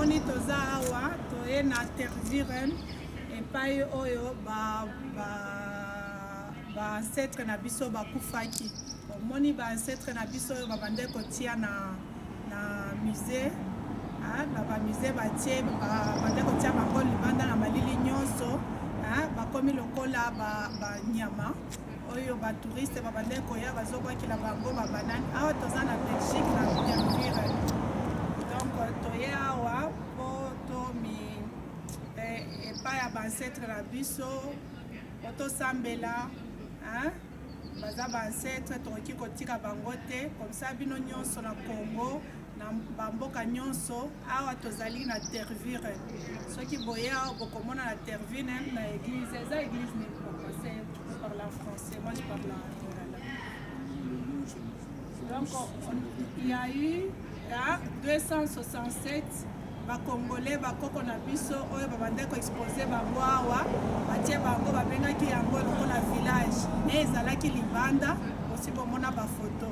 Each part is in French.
bomoni toza awa toye na terviren epai oyo ancêtre na biso bakufaki. Bomoni ancêtre na biso oyo babande kotia na musée, na bamusée batie babande kotia bango libanda na malili nyonso, bakomi lokola banyama oyo batouriste babande koya bazokwakila bango babanani. Awa toza na Belgique na terviren. Donc toye awa po tomi epai ya bancêtre na biso otosambela baza bancêtre tokoki kotika bango te. Comme ça bino nyonso na Congo na bamboka nyonso awa tozali na terviren. Soki boye awa bokomona na terviren na église, eza église nini papa? Tu parles en français, moi je parle en lingala. Donc il y a eu 267 bakongolais bakoko na biso oyo babande ko exposer bango awa batie bango babengaki yango lokola village mais ezalaki libanda osi bomona bafoto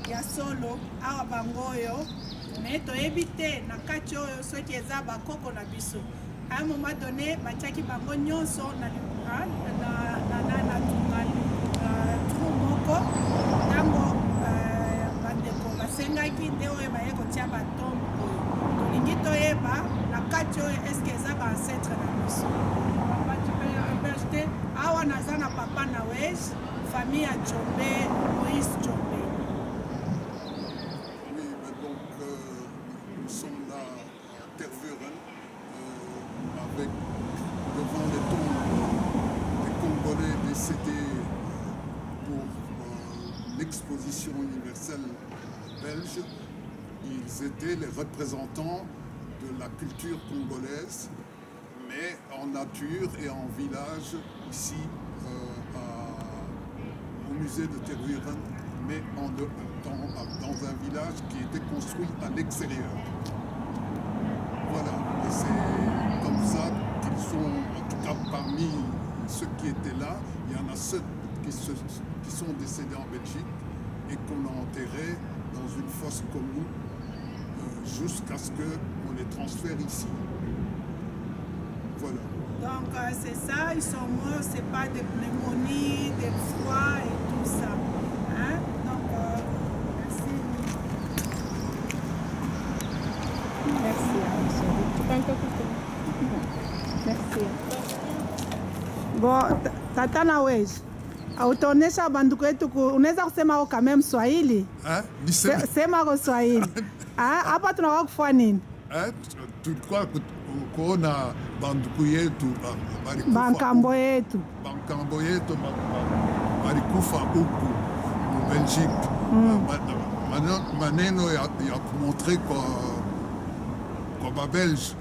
ya solo awa bango oyo mais toyebi te na kati oyo soki eza bakoko na biso. À un moment donné batiaki bango nyonso na trou moko ntango bandeko basengaki nde oyo baye kotia batombo tolingi toyeba na kati oyo eske eza bancêtre na biso. Papa tu peux ajouter awa naza na papa na wej famille ya Tchombe, Moïse Tchombe. Oui, mais donc nous sommes là à Tervuren avec devant les tombes des Congolais décédés pour l'exposition universelle belge. Ils étaient les représentants de la culture congolaise, mais en nature et en village, ici au musée de Tervuren, mais dans un village qui était construit à l'extérieur. Voilà, et c'est comme ça qu'ils sont, en tout cas parmi ceux qui étaient là, il y en a ceux qui sont décédés en Belgique et qu'on a enterrés dans une fosse commune jusqu'à ce qu'on les transfère ici. Voilà. Donc c'est ça, ils sont morts, c'est pas de pneumonie, de froid et tout ça. Hein? Donc merci. Merci. Bon, tata na weji. Utaonesha banduku yetu unaweza kusema kwa même Swahili? Sema kwa Swahili. Hapa tunakuwa kufanya nini? Tulikuwa kuona banduku yetu bankambo yetu walikufa huku mu Belgique. Maneno ya kumontre kwa babelge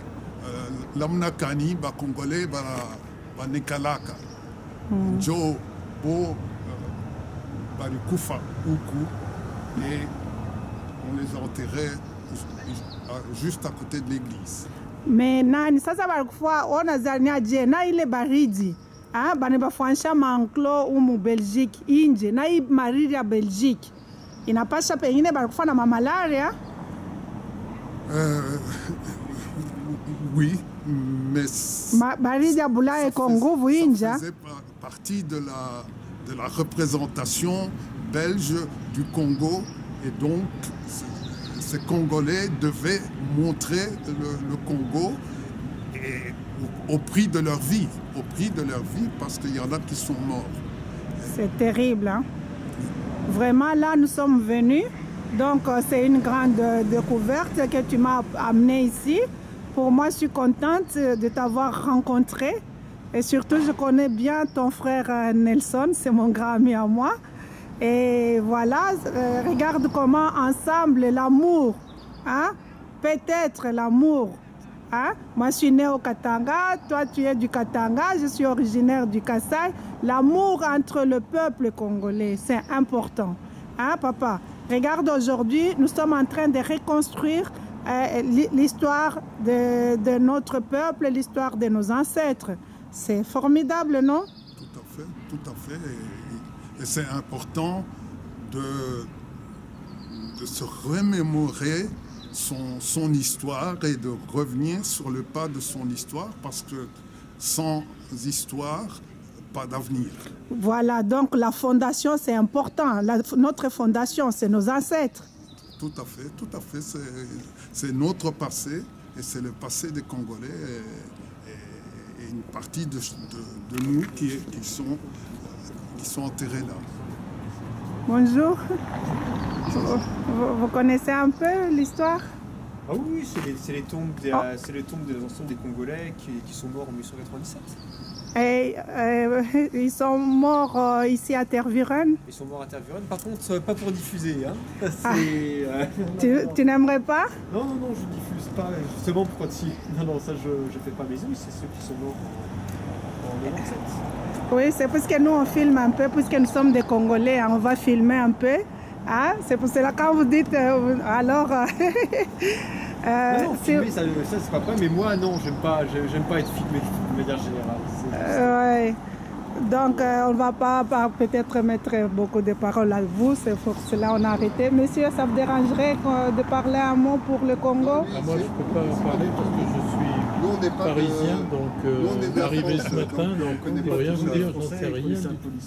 lamna kani bakongolais banekalaka njo bo balikufa huku et on les enterrait juste à côté de l'église. Mais nani sasa balikufa onazania je na ile baridi bane bafanisha manklo umu Belgique inje na hii mariri ya Belgique inapasha pengine balikufa na malaria. Oui, mais baridi ya Bulaya kwa nguvu inja. Ça faisait partie de la représentation belge du Congo et donc ces Congolais devaient montrer le Congo et au prix de leur vie, parce qu'il y en a qui sont morts. C'est terrible, hein? Vraiment, là, nous sommes venus. Donc, c'est une grande découverte que tu m'as amenée ici. Pour moi, je suis contente de t'avoir rencontré. Et surtout, je connais bien ton frère Nelson, c'est mon grand ami à moi. Et voilà, regarde comment ensemble l'amour, hein? Peut-être l'amour. Hein? Moi, je suis née au Katanga, toi, tu es du Katanga, je suis originaire du Kasaï. L'amour entre le peuple congolais, c'est important. Hein, papa? Regarde, aujourd'hui, nous sommes en train de reconstruire l'histoire de notre peuple, l'histoire de nos ancêtres. C'est formidable, non? Tout à fait. Et c'est important de se remémorer son histoire et de revenir sur le pas de son histoire, parce que sans histoire, pas d'avenir. Voilà, donc la fondation, c'est important. Notre fondation, c'est nos ancêtres. Tout à fait. C'est notre passé, et c'est le passé des Congolais et une partie de nous qui sont enterrés là. Bonjour. Vous connaissez un peu l'histoire? Ah oui, c'est les tombes des anciens des Congolais qui sont morts en 1897. Et ils sont morts ici à Tervuren. Ils sont morts à Tervuren, par contre, pas pour diffuser. Hein. Tu n'aimerais pas? Non, je diffuse pas, justement pourquoi si. Non, ça je fais pas, mais oui, c'est ceux qui sont morts en 97. Oui, c'est parce que nous on filme un peu, puisque nous sommes des Congolais, hein, on va filmer un peu. Hein? C'est pour cela quand vous dites alors. Non, filmer, ça c'est pas vrai, mais moi non, j'aime pas être filmé de manière générale. Ouais. Donc on ne va pas peut-être mettre beaucoup de paroles à vous, c'est pour cela qu'on a arrêté. Monsieur, ça vous dérangerait de parler un mot pour le Congo? Moi je ne peux pas parler parce que je suis parisien, donc arrivé ce matin, donc je ne peux rien vous dire, j'en sais rien.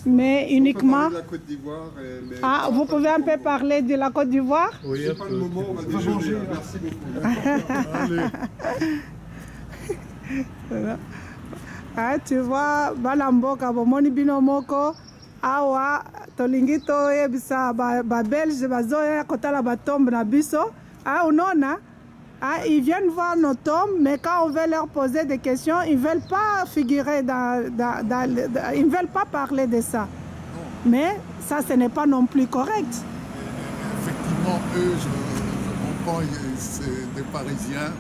Mais uniquement... De la Côte d'Ivoire, Ah, vous pouvez un peu parler de la Côte d'Ivoire? Oui, c'est pas le moment, on va déjeuner. Merci beaucoup. Allez. Ah, tu vois, balamboka bomoni bino moko awa tolingi toyebisa ba belge bazoya kotala batombe na biso. Ah, unona? Ah, ils viennent voir nos tombes, mais quand on veut leur poser des questions, ils ne veulent pas figurer ils ne veulent pas parler de ça. Mais ça, ce n'est pas non plus correct. Effectivement, eux, je comprends, c'est des Parisiens.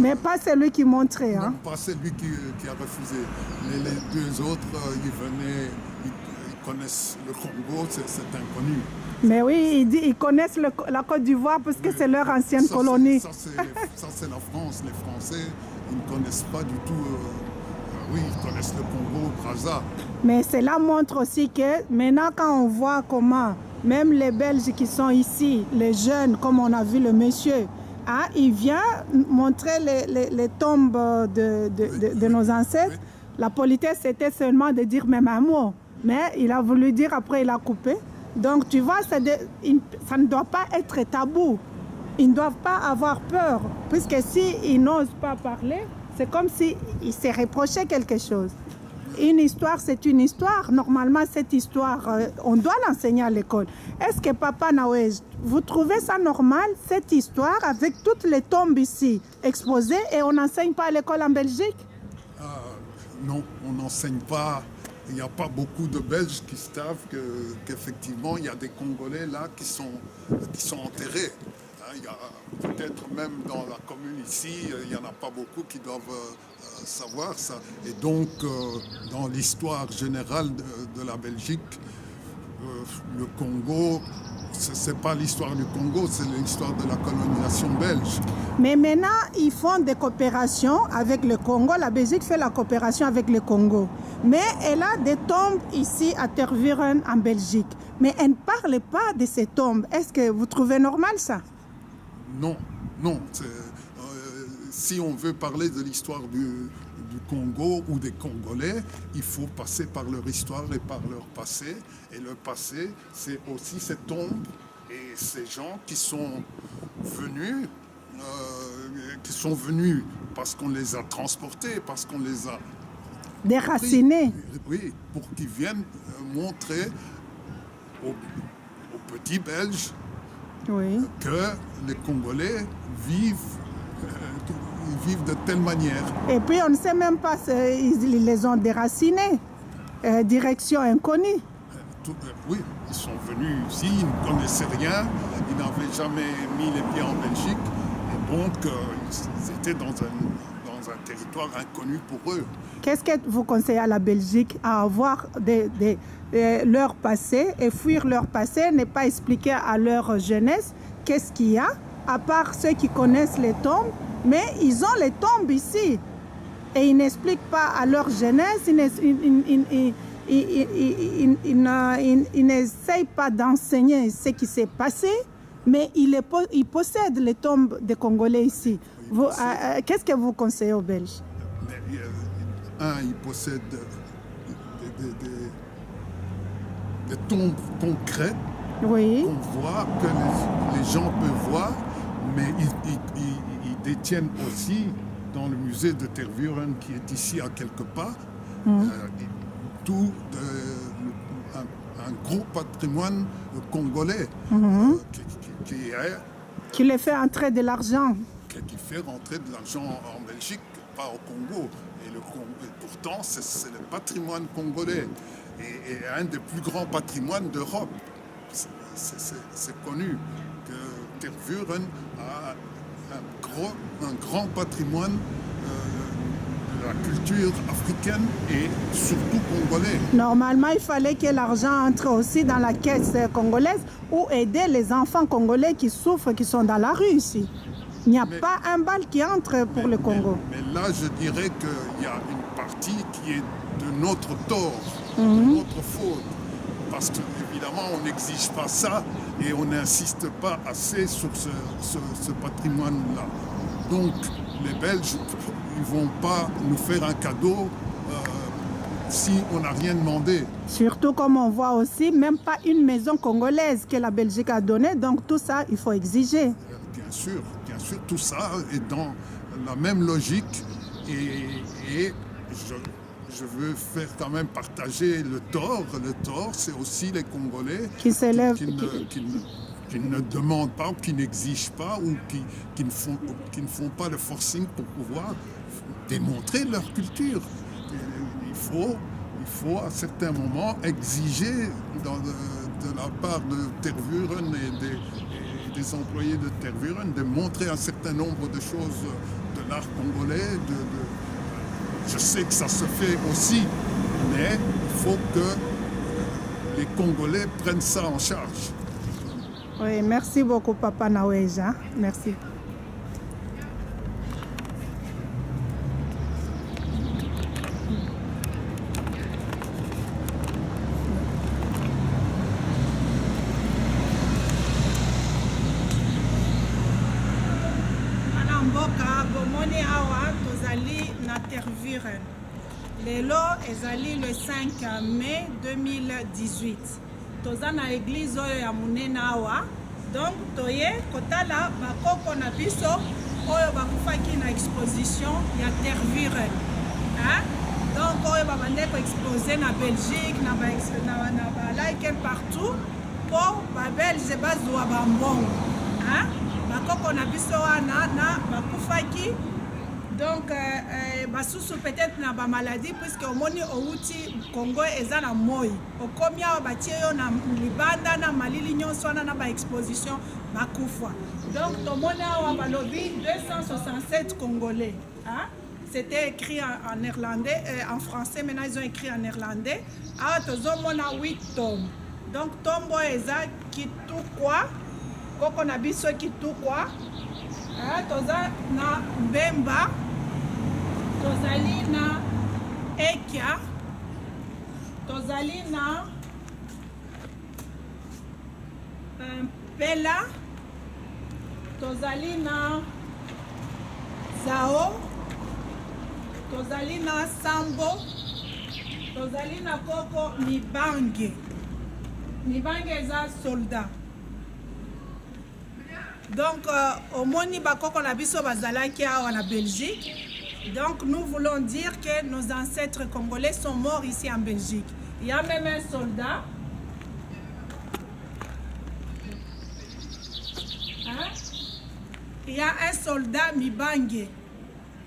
Mais pas celui qui montrait. Non, hein. pas celui qui a refusé. Mais les deux autres, ils venaient, ils connaissent le Congo, c'est inconnu. Mais oui, ils connaissent la Côte d'Ivoire parce que c'est leur ancienne colonie. Ça, c'est la France. Les Français, ils ne connaissent pas du tout. Oui, ils connaissent le Congo, Brazza. Mais cela montre aussi que maintenant, quand on voit comment, même les Belges qui sont ici, les jeunes, comme on a vu le monsieur, hein, il vient montrer les tombes de nos ancêtres. Oui. La politesse, c'était seulement de dire même un mot. Mais il a voulu dire, après il a coupé. Donc tu vois, ça ne doit pas être tabou. Ils ne doivent pas avoir peur. Puisque s'ils n'osent pas parler, c'est comme s'ils se reprochaient quelque chose. Une histoire, c'est une histoire. Normalement, cette histoire, on doit l'enseigner à l'école. Est-ce que Papa Nawej, vous trouvez ça normal, cette histoire, avec toutes les tombes ici exposées, et on n'enseigne pas à l'école en Belgique? Non, on n'enseigne pas. Il n'y a pas beaucoup de Belges qui savent qu'effectivement, il y a des Congolais là qui sont enterrés. Il y a peut-être même dans la commune ici, il n'y en a pas beaucoup qui doivent savoir ça. Et donc, dans l'histoire générale de la Belgique, le Congo, ce n'est pas l'histoire du Congo, c'est l'histoire de la colonisation belge. Mais maintenant, ils font des coopérations avec le Congo. La Belgique fait la coopération avec le Congo. Mais elle a des tombes ici à Tervuren en Belgique. Mais elle ne parle pas de ces tombes. Est-ce que vous trouvez normal ça? Non. Si on veut parler de l'histoire du Congo ou des Congolais, il faut passer par leur histoire et par leur passé. Et le passé, c'est aussi ces tombes et ces gens qui sont venus parce qu'on les a transportés, parce qu'on les a déracinés. Oui, pour qu'ils viennent montrer aux petits Belges que les Congolais vivent de telle manière. Et puis on ne sait même pas ils les ont déracinés. Direction inconnue. Oui, ils sont venus ici, ils ne connaissaient rien, ils n'avaient jamais mis les pieds en Belgique, et donc ils étaient dans un territoire inconnu pour eux. Qu'est-ce que vous conseillez à la Belgique à avoir leur passé et fuir leur passé, ne pas expliquer à leur jeunesse qu'est-ce qu'il y a, à part ceux qui connaissent les tombes, mais ils ont les tombes ici. Et ils n'expliquent pas à leur jeunesse, ils n'essayent pas d'enseigner ce qui s'est passé Mais il possède les tombes des Congolais ici. Qu'est-ce que vous conseillez aux Belges? Il possède des tombes concrètes Oui. qu'on voit, que les gens peuvent voir, mais ils détiennent aussi dans le musée de Tervuren qui est ici à quelque part, tout un gros patrimoine congolais qui les fait entrer de l'argent. Qui fait rentrer de l'argent en Belgique, pas au Congo. Et pourtant, c'est le patrimoine congolais et un des plus grands patrimoines d'Europe. C'est connu que Tervuren a un grand patrimoine de la culture africaine et surtout congolais. Normalement, il fallait que l'argent entre aussi dans la caisse congolaise ou aider les enfants congolais qui souffrent, qui sont dans la rue ici. Il n'y a pas un bal qui entre pour le Congo. Mais là, je dirais qu'il y a une partie qui est de notre tort, de notre faute. Parce qu'évidemment, on n'exige pas ça et on n'insiste pas assez sur ce patrimoine-là. Donc, les Belges, ils ne vont pas nous faire un cadeau si on n'a rien demandé. Surtout comme on voit aussi, même pas une maison congolaise que la Belgique a donnée. Donc, tout ça, il faut exiger. Bien sûr, tout ça est dans la même logique et je veux faire quand même partager le tort. Le tort, c'est aussi les Congolais qui s'élèvent, qui ne demandent pas, ou qui n'exigent pas, ou qui ne font pas le forcing pour pouvoir démontrer leur culture. Il faut à certains moments exiger de la part de Tervuren et des employés de Tervuren de montrer un certain nombre de choses de l'art congolais. Je sais que ça se fait aussi, mais il faut que les Congolais prennent ça en charge. Oui, merci beaucoup, Papa Naweja. Merci. Bomoni awa tozali na Tervuren. Lelo ezali le 5 mai 2018. Toza na église oyo ya munene awa. Donc toye kotala bakoko na biso oyo bakufaki na exposition ya Tervuren. Donc oyo babande ko exposer na Belgique, na like partout pour ba Belge bazwa bambongo. Bakoko na biso wana na bakufaki. Donc basusu peut-être na ba maladie puisque omoni outi Congo eza na moi. Okomi awa batie yo na libanda na malili nyonso wana na ba exposition bakufa. Donc tomoni awa balobi 267 Congolais. C'était écrit en néerlandais, en français, maintenant ils ont écrit en néerlandais. Awa tozomona 8 tomes. Donc tombo eza kitukwa. Koko na biso kitukwa. Toza na Mbemba. Tozali na Ekia. Tozali na Pela. Tozali na Zao. Tozali na Sambo. Tozali na Koko Mibange. Mibange eza soldat. Donc, au moni bakoko na biso bazalaki awa na Belgique. Donc, nous voulons dire que nos ancêtres congolais sont morts ici en Belgique. Il y a même un soldat. Il y a un soldat Mibange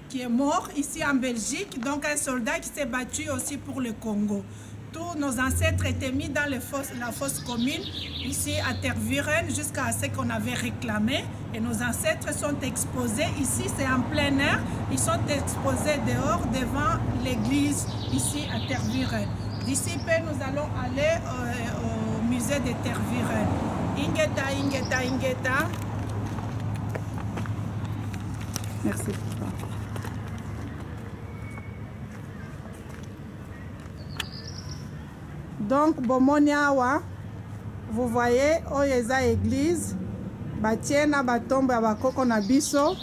qui est mort ici en Belgique. Donc, un soldat qui s'est battu aussi pour le Congo. Tous nos ancêtres étaient mis dans la fosse commune, ici à Tervuren, jusqu'à ce qu'on avait réclamé. Et nos ancêtres sont exposés, ici c'est en plein air, ils sont exposés dehors devant l'église, ici à Tervuren. D'ici peu, nous allons aller au musée de Tervuren. Ingeta, Ingeta, Ingeta. Merci. Donc, Bomoniawa, vous voyez, Oyeza église, batie na batombo ya bakoko na biso.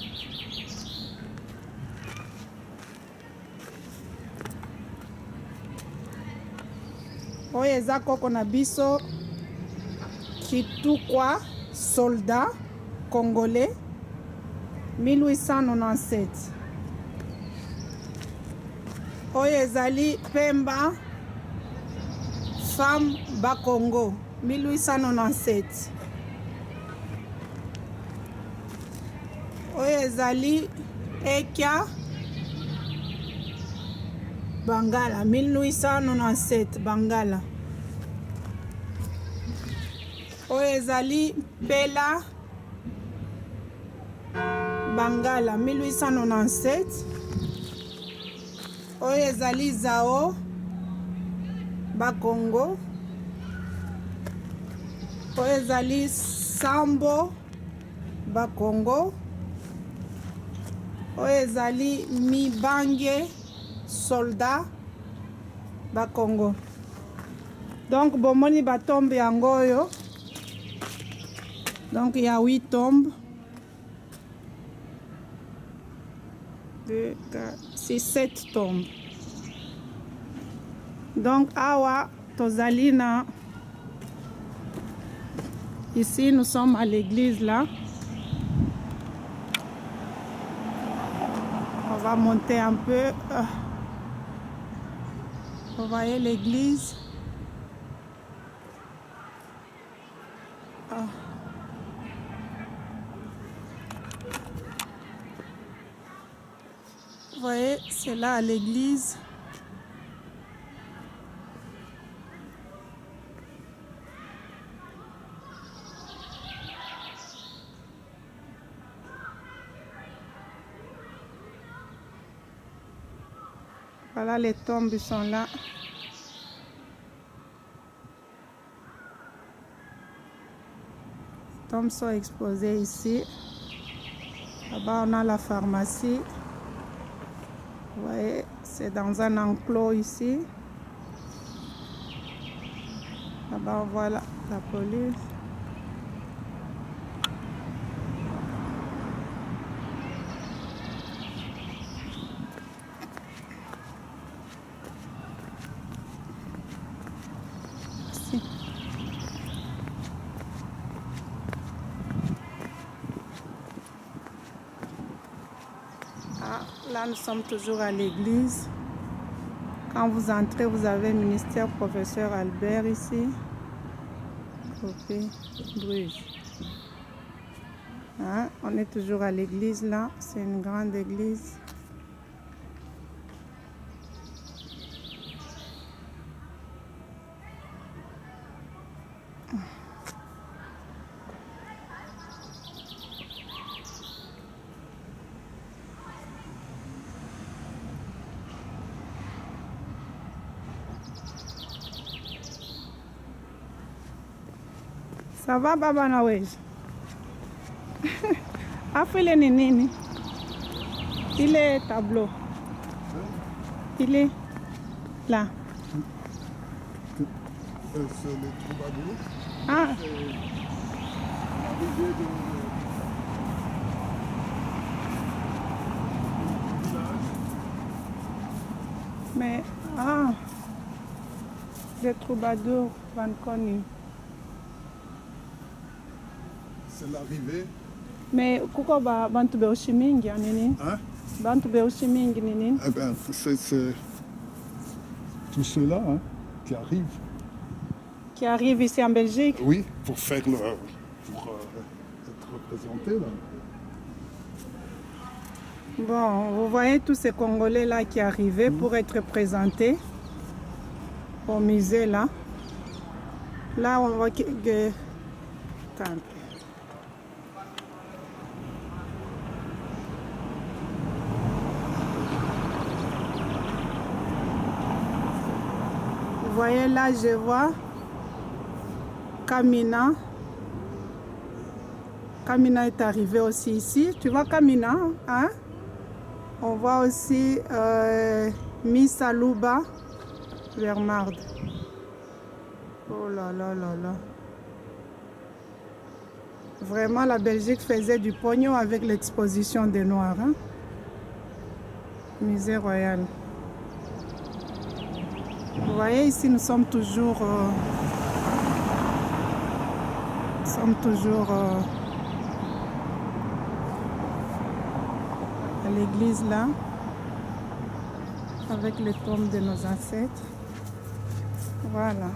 Oyo eza koko na biso Kitukwa soldat congolais 1897. Oyo ezali Pemba femme Bakongo 1897. Oyo ezali Ekia Bangala 1897 Bangala. Oyo ezali Pela Bangala 1897. Oyo ezali Zao Bakongo. Oyo ezali Sambo Bakongo. Oyo ezali Mibange soldat Bakongo. Donc bomoni batombe yango oyo. Donc il y a 8 tombes. 2, 4, 6, 7 tombes. Donc awa tozalina. Ici nous sommes à l'église là. On va monter un peu. Vous voyez l'église. Vous voyez, c'est là à l'église. Voilà, les tombes sont là. Les tombes sont exposées ici. Là-bas, on a la pharmacie. Vous voyez, c'est dans un enclos ici. Là-bas, on voit la police. Ici. Là, nous sommes toujours à l'église. Quand vous entrez, vous avez le ministère professeur Albert ici. Copé, Bruges. Hein? On est toujours à l'église là. C'est une grande église. Ça va baba nawezi? Afile ni nini? Ile tableau. Il est là. C'est les troubadours. Ah. Mais ah, les troubadours van connus. C'est l'arrivée. Mais kuko bantu beushi mingi ya nini? Hein? Bantu beushi mingi nini? Eh bien, c'est tous ceux-là hein, qui arrivent. Qui arrivent ici en Belgique? Oui, pour faire pour être représentés là. Bon, vous voyez tous ces Congolais là qui arrivaient pour être présentés au musée là. Là, on voit que... Vous voyez là, je vois Kamina. Kamina est arrivé aussi ici. Tu vois Kamina, hein? On voit aussi Miss Alouba Vermard. Oh là là là là. Vraiment, la Belgique faisait du pognon avec l'exposition des Noirs. Hein? Musée royal. Vous voyez, ici, nous sommes toujours à l'église là, avec les tombes de nos ancêtres. Voilà.